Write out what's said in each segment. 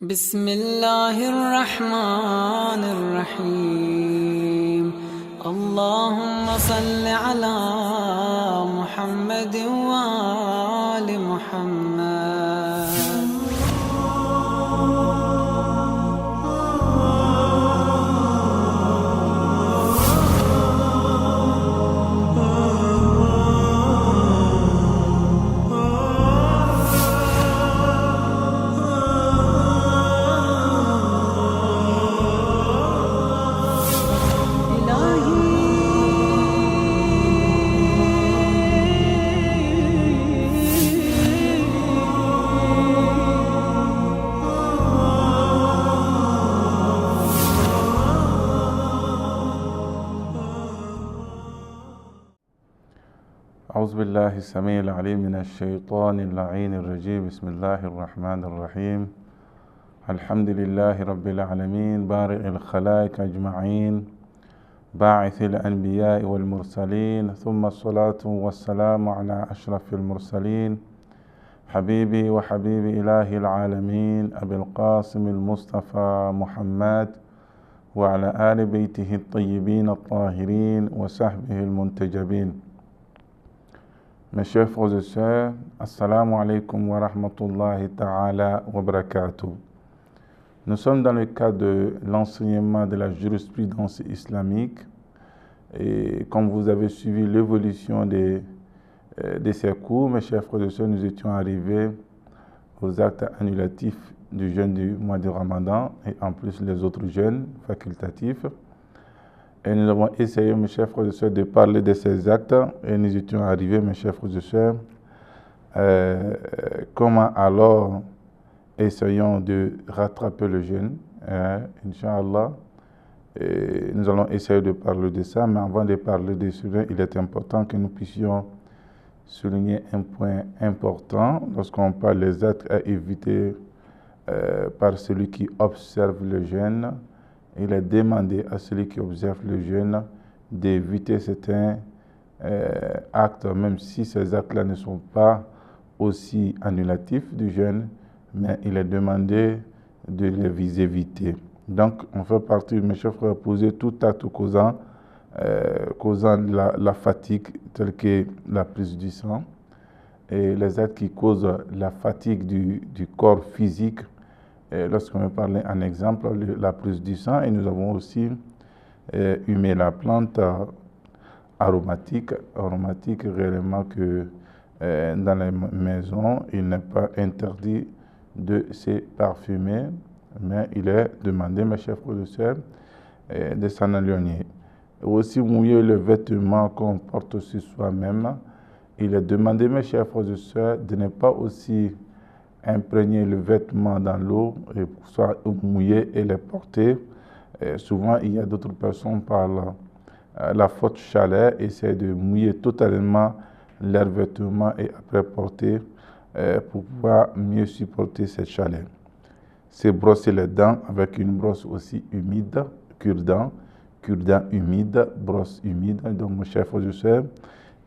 بسم الله الرحمن الرحيم اللهم صل على محمد وآل محمد. أعوذ بالله السميع العليم من الشيطان اللعين الرجيم. بسم الله الرحمن الرحيم. الحمد لله رب العالمين بارئ الخلائق أجمعين باعث الأنبياء والمرسلين، ثم الصلاة والسلام على أشرف المرسلين حبيبي وحبيب إله العالمين أبي القاسم المصطفى محمد وعلى آل بيته الطيبين الطاهرين وصحبه المنتجبين. Mes chers frères et sœurs, assalamu alaikum wa rahmatullahi ta'ala wa barakatuh. Nous sommes dans le cadre de l'enseignement de la jurisprudence islamique et comme vous avez suivi l'évolution de ces cours, mes chers frères et sœurs, nous étions arrivés aux actes annulatifs du jeûne du mois de Ramadan et en plus les autres jeûnes facultatifs. Et nous avons essayé, mes chers frères et sœurs, de parler de ces actes et nous étions arrivés, mes chers frères et sœurs, comment alors essayons de rattraper le jeûne, Inch'Allah. Et nous allons essayer de parler de ça, mais avant de parler de cela, il est important que nous puissions souligner un point important lorsqu'on parle des actes à éviter par celui qui observe le jeûne. Il est demandé à celui qui observe le jeûne d'éviter certains actes, même si ces actes-là ne sont pas aussi annulatifs du jeûne, mais il est demandé de les éviter. Donc, on fait partie, mes chers frères, poser tout acte causant la fatigue, telle que la prise du sang, et les actes qui causent la fatigue du corps physique. Lorsqu'on veut parler en exemple, la prise du sang, et nous avons aussi humé la plante aromatique réellement que dans les maisons, il n'est pas interdit de se parfumer, mais il est demandé, mes chers frères et sœurs, de s'en éloigner. Aussi mouiller le vêtement qu'on porte sur soi-même, il est demandé, mes chers frères et sœurs, de ne pas aussi imprégner le vêtement dans l'eau et soit mouiller et les porter. Souvent, il y a d'autres personnes par la forte chaleur essaient de mouiller totalement leurs vêtements et après porter pour pouvoir mieux supporter cette chaleur. C'est brosser les dents avec une brosse aussi humide, cure-dent humide, brosse humide. Donc, mon cher frère et sœurs,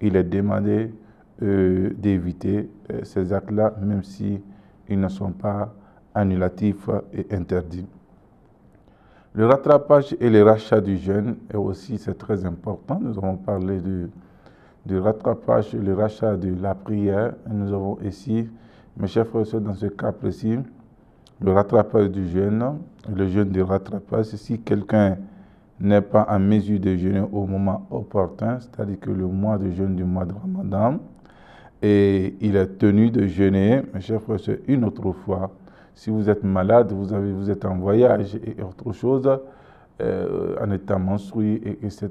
il est demandé d'éviter ces actes-là, même si ils ne sont pas annulatifs et interdits. Le rattrapage et le rachat du jeûne est aussi, c'est très important. Nous avons parlé du rattrapage et le rachat de la prière. Et nous avons ici, mes chers frères et sœurs, dans ce cas précis, le rattrapage du jeûne et le jeûne de rattrapage. Si quelqu'un n'est pas en mesure de jeûner au moment opportun, c'est-à-dire que le mois de jeûne du mois de Ramadan, et il est tenu de jeûner, mes chers frères et sœurs, une autre fois. Si vous êtes malade, vous êtes en voyage et autre chose, en état menstrué, etc.,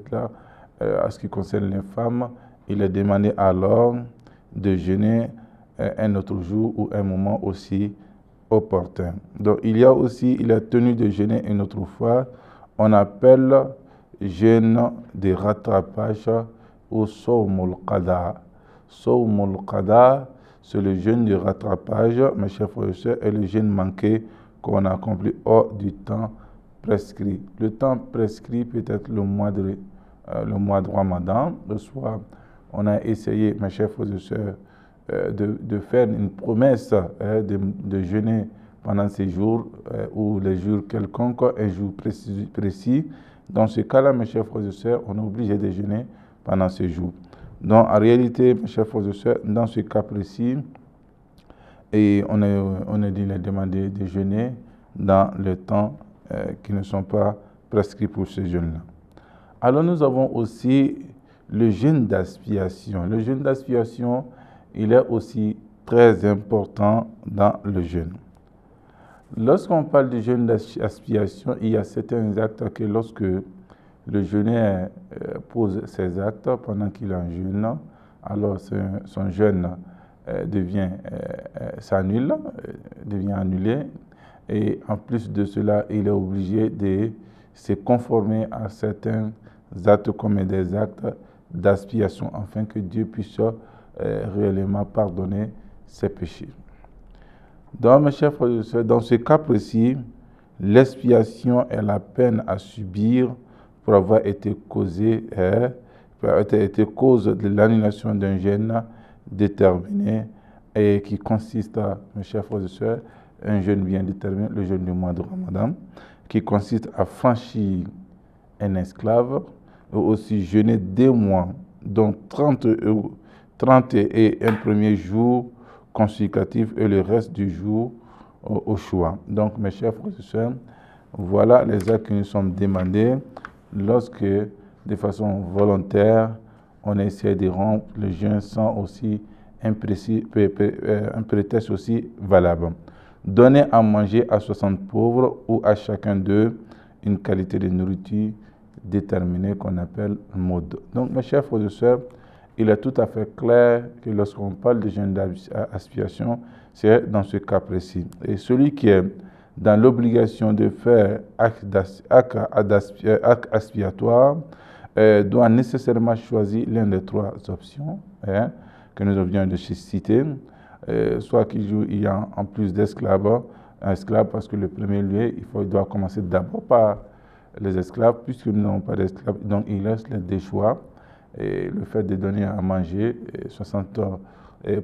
à ce qui concerne les femmes, il est demandé alors de jeûner un autre jour ou un moment aussi opportun. Donc il est tenu de jeûner une autre fois. On appelle jeûne de rattrapage ou sawmul qada. Sawmul qada, c'est le jeûne de rattrapage, mes chers frères et sœurs, et le jeûne manqué qu'on a accompli hors du temps prescrit. Le temps prescrit peut être le mois de Ramadan. Le soir, on a essayé, mes chers frères et sœurs, de faire une promesse de jeûner pendant ces jours ou les jours quelconques, un jour précis. Dans ce cas-là, mes chers frères et sœurs, on est obligé de jeûner pendant ces jours. Donc, en réalité, mes chers frères et sœurs, dans ce cas précis, et on est demandé de jeûner dans le temps qui ne sont pas prescrits pour ce jeûne-là. Alors, nous avons aussi le jeûne d'expiation. Le jeûne d'expiation, il est aussi très important dans le jeûne. Lorsqu'on parle du jeûne d'expiation, il y a certains actes que lorsque le jeûneur pose ses actes pendant qu'il est en jeûne, alors son jeûne s'annule, devient annulé, et en plus de cela, il est obligé de se conformer à certains actes comme des actes d'expiation, afin que Dieu puisse réellement pardonner ses péchés. Donc, mes chers frères et sœurs, dans ce cas précis, l'expiation est la peine à subir pour avoir été cause de l'annulation d'un jeûne déterminé et qui consiste, mes chers frères et sœurs, un jeûne bien déterminé, le jeûne du mois de Ramadan, qui consiste à franchir un esclave, ou aussi jeûner 2 mois, donc 30 et un premier jour consécutif et le reste du jour au choix. Donc, mes chers frères et sœurs, voilà les actes qui nous sont demandés lorsque, de façon volontaire, on essaie de rompre le jeûne sans aussi un prétexte aussi valable. Donner à manger à 60 pauvres ou à chacun d'eux une qualité de nourriture déterminée qu'on appelle mode. Donc, mes chers frères et sœurs, il est tout à fait clair que lorsqu'on parle de jeûne d'expiation, c'est dans ce cas précis. Et celui qui est dans l'obligation de faire acte expiatoire doit nécessairement choisir l'une des 3 options que nous venons de citer, soit qu'il y a en plus d'esclaves, un esclave, parce que le premier lieu, il doit commencer d'abord par les esclaves, puisque nous n'avons pas d'esclaves, donc il laisse les 2 choix. Et le fait de donner à manger 60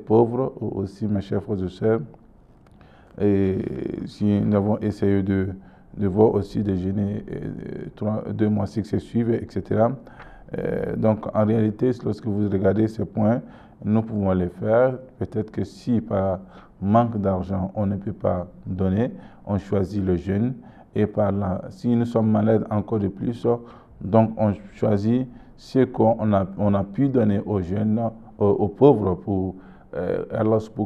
pauvres, ou aussi, mes chers frères et sœurs, et si nous avons essayé de voir aussi de jeûner 2 mois successifs, etc. Donc, en réalité, lorsque vous regardez ces points, nous pouvons les faire. Peut-être que si par manque d'argent, on ne peut pas donner, on choisit le jeûne. Et par là, si nous sommes malades encore de plus, donc on choisit ce qu'on a pu donner aux jeunes, aux pauvres, pour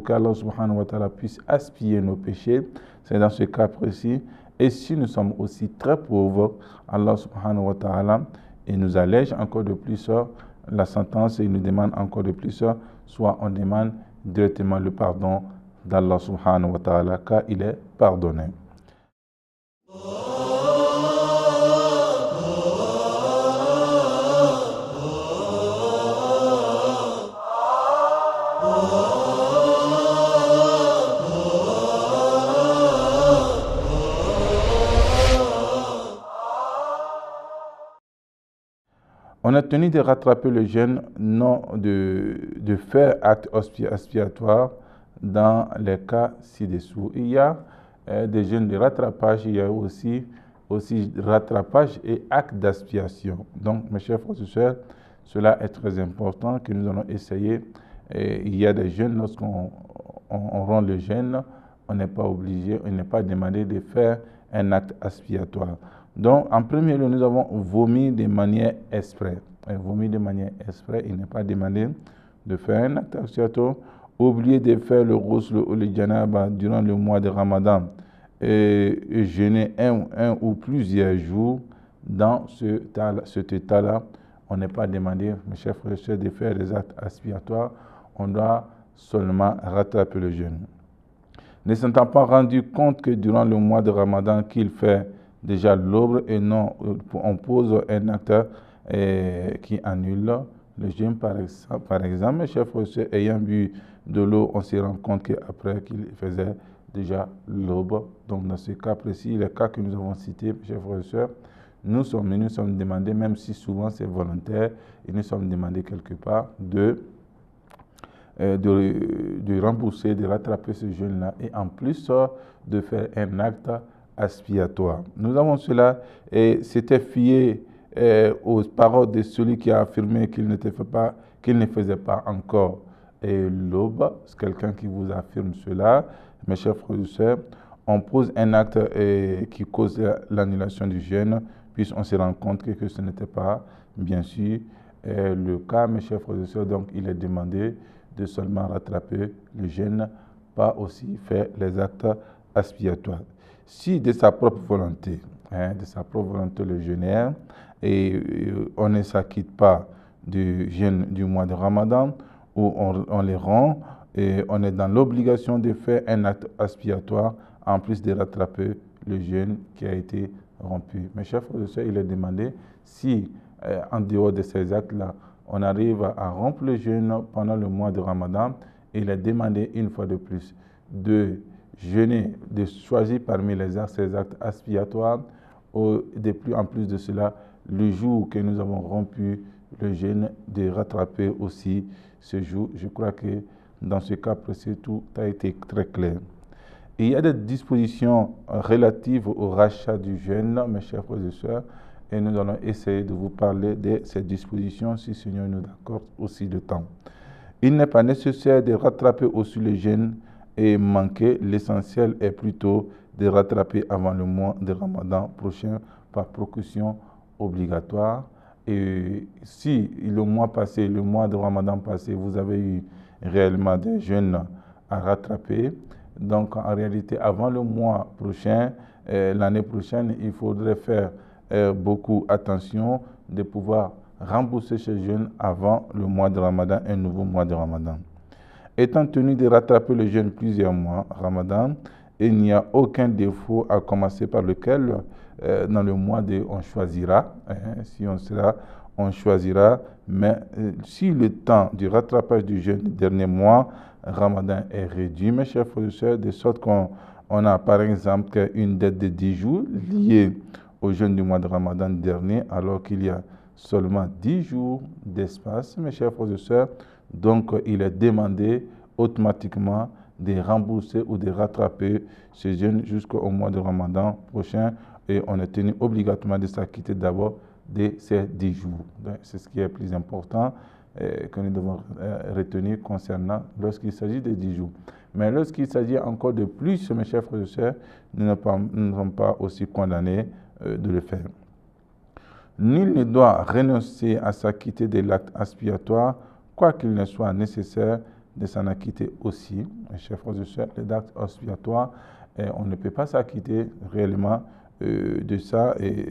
qu'Allah subhanahu wa ta'ala puisse expier nos péchés. C'est dans ce cas précis. Et si nous sommes aussi très pauvres, Allah subhanahu wa ta'ala nous allège encore de plus la sentence et il nous demande encore de plus, soit on demande directement le pardon d'Allah subhanahu wa ta'ala, car il est pardonné. On a tenu de rattraper le jeûne, non de faire acte expiatoire dans les cas ci-dessous. Il y a des jeûnes de rattrapage, il y a aussi rattrapage et acte d'expiation. Donc, mes chers frères et sœurs, cela est très important que nous allons essayer. Et il y a des jeûnes, lorsqu'on rend le jeûne, on n'est pas obligé, on n'est pas demandé de faire un acte expiatoire. Donc, en premier lieu, nous avons vomi de manière exprès. Vomi de manière exprès, il n'est pas demandé de faire un acte expiatoire. Oublier de faire le ghusl ou le janaba durant le mois de Ramadan et jeûner un ou plusieurs jours dans cet état-là, on n'est pas demandé, mes chers frères et sœurs, de faire des actes expiatoires. On doit seulement rattraper le jeûne. Ne s'étant pas rendu compte que durant le mois de Ramadan qu'il fait déjà l'aube et non, on pose un acte qui annule le jeûne, par exemple, mes chers frères et sœurs, ayant bu de l'eau, on se rend compte qu'après qu'il faisait déjà l'aube. Donc, dans ce cas précis, les cas que nous avons cités, mes chers frères et sœurs, nous sommes demandés, même si souvent c'est volontaire, et nous sommes demandés quelque part de de rembourser, de rattraper ce jeûne-là et en plus de faire un acte expiatoire. Nous avons cela et c'était fié aux paroles de celui qui a affirmé qu'il ne faisait pas encore l'aube. C'est quelqu'un qui vous affirme cela, mes chers frères et sœurs. On pose un acte qui cause l'annulation du jeûne, puisqu'on se rend compte que ce n'était pas, bien sûr, le cas, mes chers frères et sœurs. Donc, il est demandé de seulement rattraper le jeûne, pas aussi faire les actes expiatoires. Si de sa propre volonté, le jeûneur, et on ne s'acquitte pas du jeûne du mois de Ramadan, où on les rend, et on est dans l'obligation de faire un acte expiatoire, en plus de rattraper le jeûne qui a été rompu. Mes chers frères et sœurs, il est demandé si, en dehors de ces actes-là, on arrive à rompre le jeûne pendant le mois de Ramadan, il est demandé une fois de plus de jeûner, de choisir parmi ces actes expiatoires, de plus en plus de cela, le jour que nous avons rompu le jeûne, de rattraper aussi ce jour. Je crois que dans ce cas précis, tout a été très clair. Et il y a des dispositions relatives au rachat du jeûne, mes chers frères et sœurs, et nous allons essayer de vous parler de ces dispositions si le Seigneur nous accorde aussi de temps. Il n'est pas nécessaire de rattraper aussi le jeûne et manquer. L'essentiel est plutôt de rattraper avant le mois de Ramadan prochain par précaution obligatoire. Et si le mois de Ramadan passé, vous avez eu réellement des jeûnes à rattraper, donc en réalité, avant le mois prochain, l'année prochaine, il faudrait faire beaucoup attention de pouvoir rembourser ces jeûnes avant le mois de Ramadan, un nouveau mois de Ramadan. Étant tenu de rattraper le jeûne plusieurs mois, Ramadan, il n'y a aucun défaut à commencer par lequel, dans le mois on choisira, si on sera, on choisira, mais si le temps du rattrapage du jeûne du dernier mois, Ramadan est réduit, mes chers frères et sœurs, de sorte qu'on a par exemple une dette de 10 jours liée au jeûne du mois de Ramadan dernier, alors qu'il y a seulement 10 jours d'espace, mes chers frères et sœurs. Donc, il est demandé automatiquement de rembourser ou de rattraper ce jeûne jusqu'au mois de Ramadan prochain et on est tenu obligatoirement de s'acquitter d'abord de ces 10 jours. C'est ce qui est le plus important que nous devons retenir concernant lorsqu'il s'agit de 10 jours. Mais lorsqu'il s'agit encore de plus, mes chers frères et sœurs, nous ne sommes pas aussi condamnés de le faire. Nul ne doit renoncer à s'acquitter de l'acte expiatoire, quoi qu'il ne soit nécessaire de s'en acquitter aussi. Mes chers frères et sœurs, l'acte expiatoire, on ne peut pas s'acquitter réellement de ça et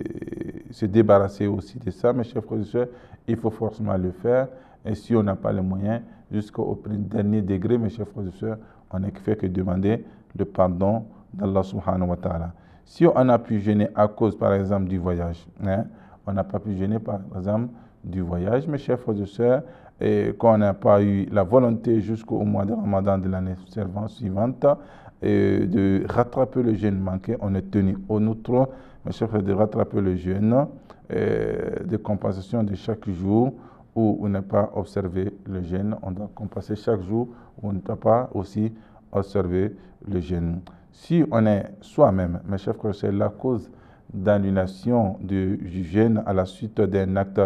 se débarrasser aussi de ça. Mes chers frères et sœurs, il faut forcément le faire. Et si on n'a pas les moyens, jusqu'au dernier degré, mes chers frères et sœurs, on ne fait que demander le pardon d'Allah subhanahu wa ta'ala. Si on a pu jeûner à cause, par exemple, du voyage, on n'a pas pu jeûner, par exemple, du voyage, mes chers frères et sœurs, et qu'on n'a pas eu la volonté jusqu'au mois de Ramadan de l'année suivante de rattraper le jeûne manqué, on est tenu au nôtre, mes chers frères, de rattraper le jeûne de compensation de chaque jour où on n'a pas observé le jeûne. On doit compenser chaque jour où on n'a pas aussi observé le jeûne. Si on est soi-même, mes chers frères, c'est la cause d'annulation du jeûne à la suite d'un acte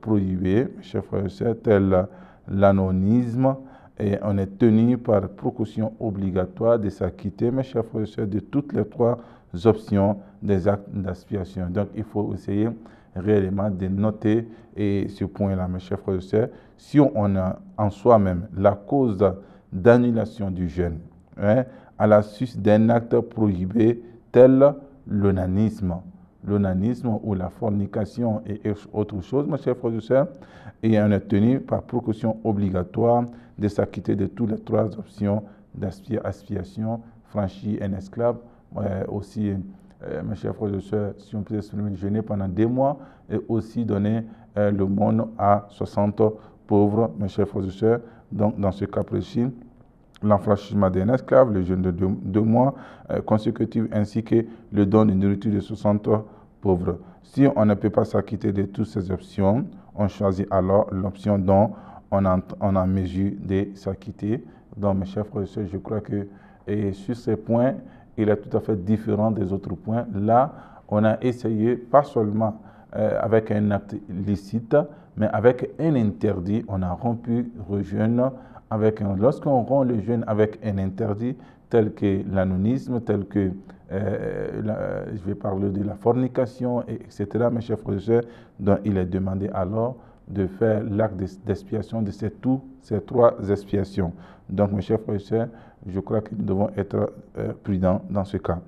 prohibé, mes chers frères et sœurs, tel l'anonisme, et on est tenu par précaution obligatoire de s'acquitter, mes chers frères et sœurs, de toutes les trois options des actes d'expiation. Donc, il faut essayer réellement de noter et ce point-là, mes chers frères et sœurs, si on a en soi-même la cause d'annulation du jeûne, à la suite d'un acte prohibé tel l'onanisme ou la fornication et autre chose, mes chers frères et sœurs, et on est tenu par précaution obligatoire de s'acquitter de toutes les trois options d'expiation, franchir un esclave, aussi, mes chers frères et sœurs, si on peut jeûner pendant 2 mois et aussi donner le monde à 60 pauvres, mes chers frères et sœurs. Donc, dans ce cas précis, l'enfranchissement d'un esclave, le jeûne de 2 mois consécutifs, ainsi que le don de nourriture de 60 pauvres. Si on ne peut pas s'acquitter de toutes ces options, on choisit alors l'option dont on a mesure de s'acquitter. Donc, mes chers frères et sœurs, je crois que sur ces points, il est tout à fait différent des autres points. Là, on a essayé, pas seulement avec un acte licite, mais avec un interdit, on a rompu le jeûne lorsqu'on rompt le jeûne avec un interdit, tel que l'anonisme, tel que, je vais parler de la fornication, etc., mes chers frères et sœurs, donc il est demandé alors de faire l'acte d'expiation de ces trois expiations. Donc, mes chers frères et sœurs, je crois que nous devons être prudents dans ce cas.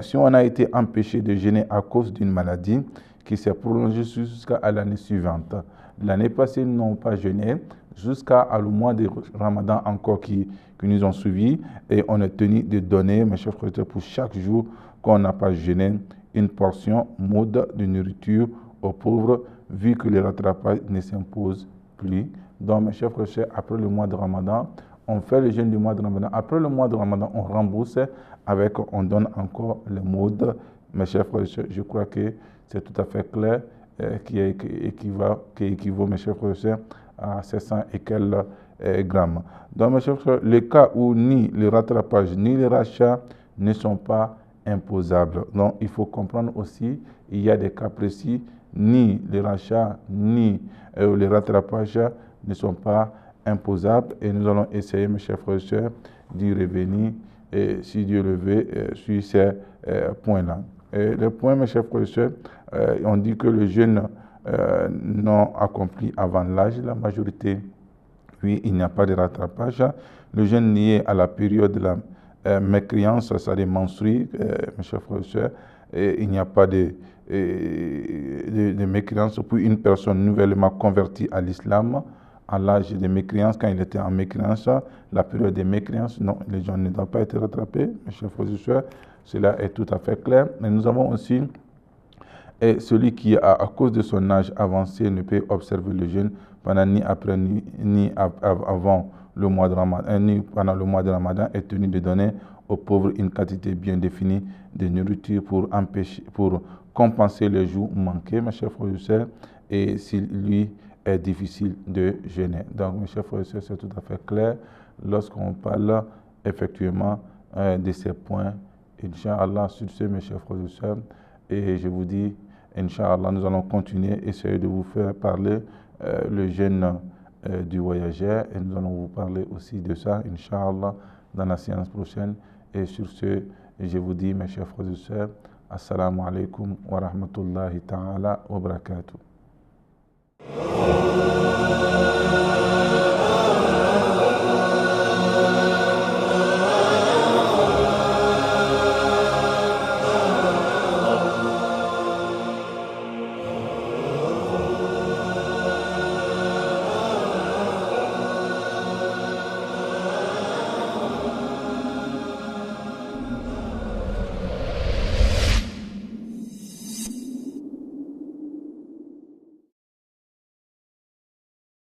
Si on a été empêché de jeûner à cause d'une maladie qui s'est prolongée jusqu'à l'année suivante, l'année passée, nous n'avons pas jeûné jusqu'à le mois de Ramadan encore qui nous ont suivis, et on est tenu de donner, mes chers frères et sœurs, pour chaque jour qu'on n'a pas jeûné, une portion mode de nourriture aux pauvres, vu que le rattrapage ne s'impose plus. Donc, mes chers frères et sœurs, après le mois de Ramadan, on fait le jeûne du mois de Ramadan. Après le mois de Ramadan, on rembourse on donne encore le mode. Mes chers frères et sœurs, je crois que c'est tout à fait clair, qui équivaut, mes chers frères et sœurs, à 700 et quelques grammes. Donc, mes chers frères, le cas où ni le rattrapage ni le rachat ne sont pas imposables. Donc, il faut comprendre aussi, il y a des cas précis, ni le rachat ni le rattrapage ne sont pas imposables, et nous allons essayer, mes chers frères et sœurs, d'y revenir, si Dieu le veut, sur ces points-là. Le point, mes chers frères et sœurs, on dit que le jeûne non accompli avant l'âge de la majorité, oui, il n'y a pas de rattrapage. Le jeûne lié à la période de la mécréance, c'est-à-dire menstrues, mes chers frères et sœurs, il n'y a pas de mécréance pour une personne nouvellement convertie à l'islam à l'âge de mécréance. Quand il était en mécréance, la période de mécréance, non, les gens ne doivent pas être rattrapés, mes chers frères et sœurs, cela est tout à fait clair. Mais nous avons aussi celui qui, à cause de son âge avancé, ne peut observer le jeûne pendant ni après ni avant le mois de Ramadan, ni pendant le mois de Ramadan, est tenu de donner aux pauvres une quantité bien définie de nourriture pour compenser les jours manqués, mes chers frères et sœurs, et s'il lui est difficile de jeûner. Donc, mes chers frères et sœurs, c'est tout à fait clair lorsqu'on parle effectivement de ces points. Inch'Allah, sur ce, mes chers frères et sœurs, et je vous dis, Inch'Allah, nous allons continuer, essayer de vous faire parler le jeûne du voyageur, et nous allons vous parler aussi de ça, Inch'Allah, dans la séance prochaine. Et sur ce, je vous dis, mes chers frères et sœurs, Assalamu alaikum wa rahmatullahi ta'ala wa barakatuh.